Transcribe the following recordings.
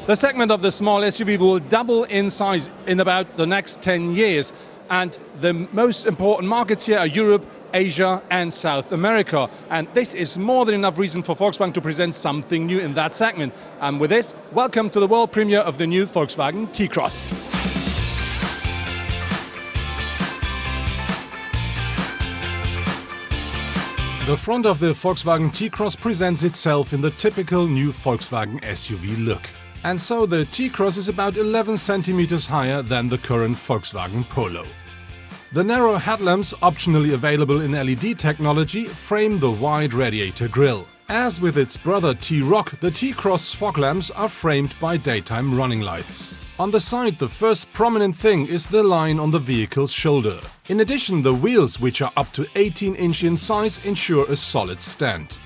The segment of the small SUV will double in size in about the next 10 years. And the most important markets here are Europe, Asia and South America. And this is more than enough reason for Volkswagen to present something new in that segment. And with this, welcome to the world premiere of the new Volkswagen T-Cross. The front of the Volkswagen T-Cross presents itself in the typical new Volkswagen SUV look. And so the T-Cross is about 11 centimeters higher than the current Volkswagen Polo. The narrow headlamps, optionally available in LED technology, frame the wide radiator grille. As with its brother T-Roc, the T-Cross fog lamps are framed by daytime running lights. On the side, the first prominent thing is the line on the vehicle's shoulder. In addition, the wheels, which are up to 18 inch in size, ensure a solid stand.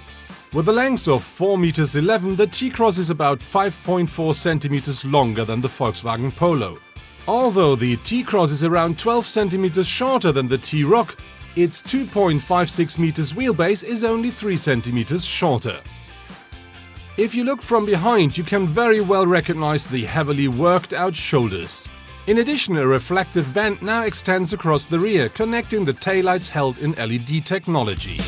With a length of 4,11 meters, the T-Cross is about 5.4 centimeters longer than the Volkswagen Polo. Although the T-Cross is around 12 centimeters shorter than the T-Roc, its 2.56 meters wheelbase is only 3 centimeters shorter. If you look from behind, you can very well recognize the heavily worked out shoulders. In addition, a reflective band now extends across the rear, connecting the taillights held in LED technology.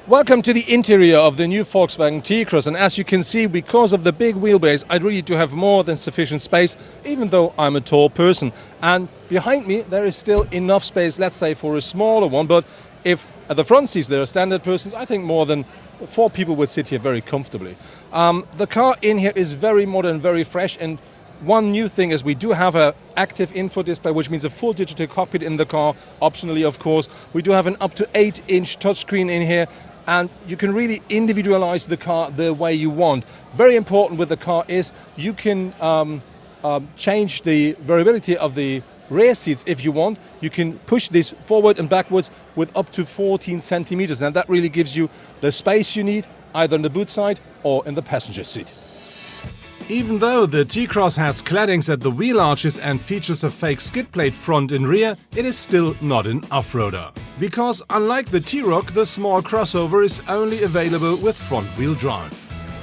Welcome to the interior of the new Volkswagen T-Cross, and as you can see, because of the big wheelbase, I really do have more than sufficient space, even though I'm a tall person. And behind me there is still enough space, let's say, for a smaller one, but if at the front seats there are standard persons, I think more than 4 people would sit here very comfortably. The car in here is very modern, very fresh, and one new thing is we do have an active info display, which means a full digital cockpit in the car, optionally of course. We do have an up to 8-inch touchscreen in here, and you can really individualize the car the way you want. Very important with the car is you can change the variability of the rear seats if you want. You can push this forward and backwards with up to 14 centimeters, and that really gives you the space you need either on the boot side or in the passenger seat. Even though the T-Cross has claddings at the wheel arches and features a fake skid plate front and rear, it is still not an off-roader. Because unlike the T-Roc, the small crossover is only available with front-wheel drive.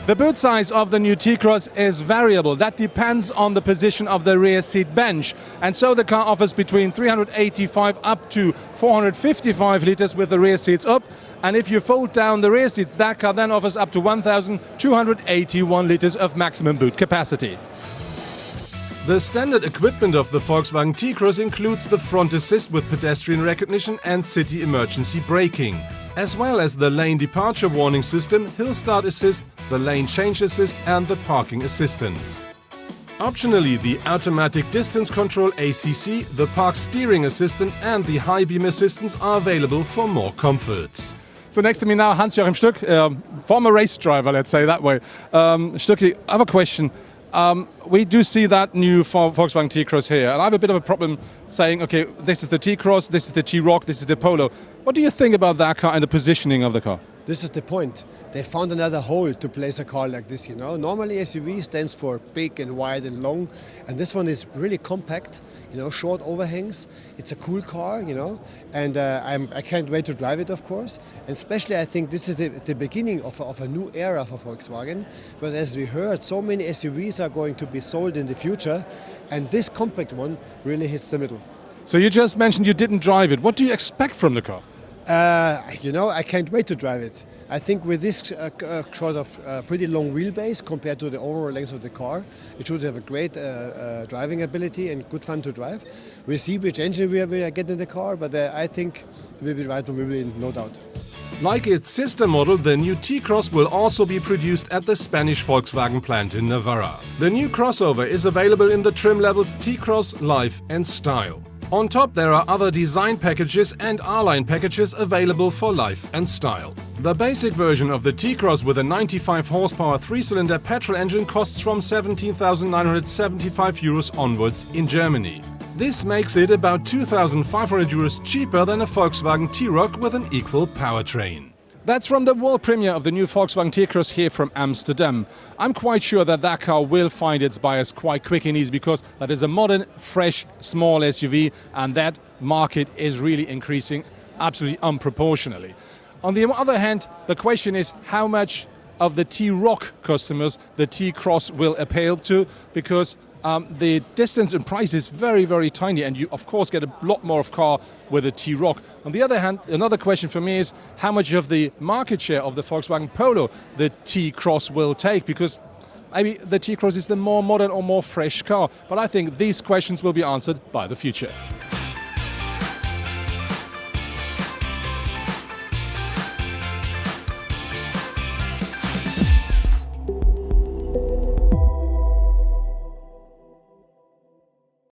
The boot size of the new T-Cross is variable. That depends on the position of the rear seat bench. And so the car offers between 385 up to 455 liters with the rear seats up. And if you fold down the rear seats, that car then offers up to 1,281 liters of maximum boot capacity. The standard equipment of the Volkswagen T-Cross includes the front assist with pedestrian recognition and city emergency braking, as well as the lane departure warning system, hill start assist, the lane change assist and the parking assistant. Optionally, the automatic distance control ACC, the park steering assistant and the high beam assistance are available for more comfort. So next to me now, Hans-Joachim Stuck, former race driver, let's say that way. Stucky, I have a question. We do see that new Volkswagen T-Cross here, and I have a bit of a problem saying, okay, this is the T-Cross, this is the T-Roc, this is the Polo. What do you think about that car and the positioning of the car? This is the point. They found another hole to place a car like this, you know. Normally SUV stands for big and wide and long, and this one is really compact, you know, short overhangs. It's a cool car, you know, and I can't wait to drive it, of course. And especially I think this is the beginning of a new era for Volkswagen, because as we heard, so many SUVs are going to be sold in the future, and this compact one really hits the middle. So you just mentioned you didn't drive it. What do you expect from the car? You know, I can't wait to drive it. I think with this sort of pretty long wheelbase compared to the overall length of the car, it should have a great driving ability and good fun to drive. We'll see which engine we are getting in the car, but I think it will be right on wheel, no doubt. Like its sister model, the new T-Cross will also be produced at the Spanish Volkswagen plant in Navarra. The new crossover is available in the trim levels T-Cross, Life and Style. On top there are other design packages and R-Line packages available for Life and Style. The basic version of the T-Cross with a 95 horsepower 3-cylinder petrol engine costs from 17,975 euros onwards in Germany. This makes it about 2,500 euros cheaper than a Volkswagen T-Roc with an equal powertrain. That's from the world premiere of the new Volkswagen T-Cross here from Amsterdam. I'm quite sure that that car will find its buyers quite quick and easy, because that is a modern, fresh, small SUV, and that market is really increasing absolutely unproportionally. On the other hand, the question is how much of the T-Rock customers the T-Cross will appeal to, because the distance and price is very, very tiny, and you of course get a lot more of car with a T-Rock. On the other hand, another question for me is how much of the market share of the Volkswagen Polo the T-Cross will take, because maybe the T-Cross is the more modern or more fresh car. But I think these questions will be answered by the future.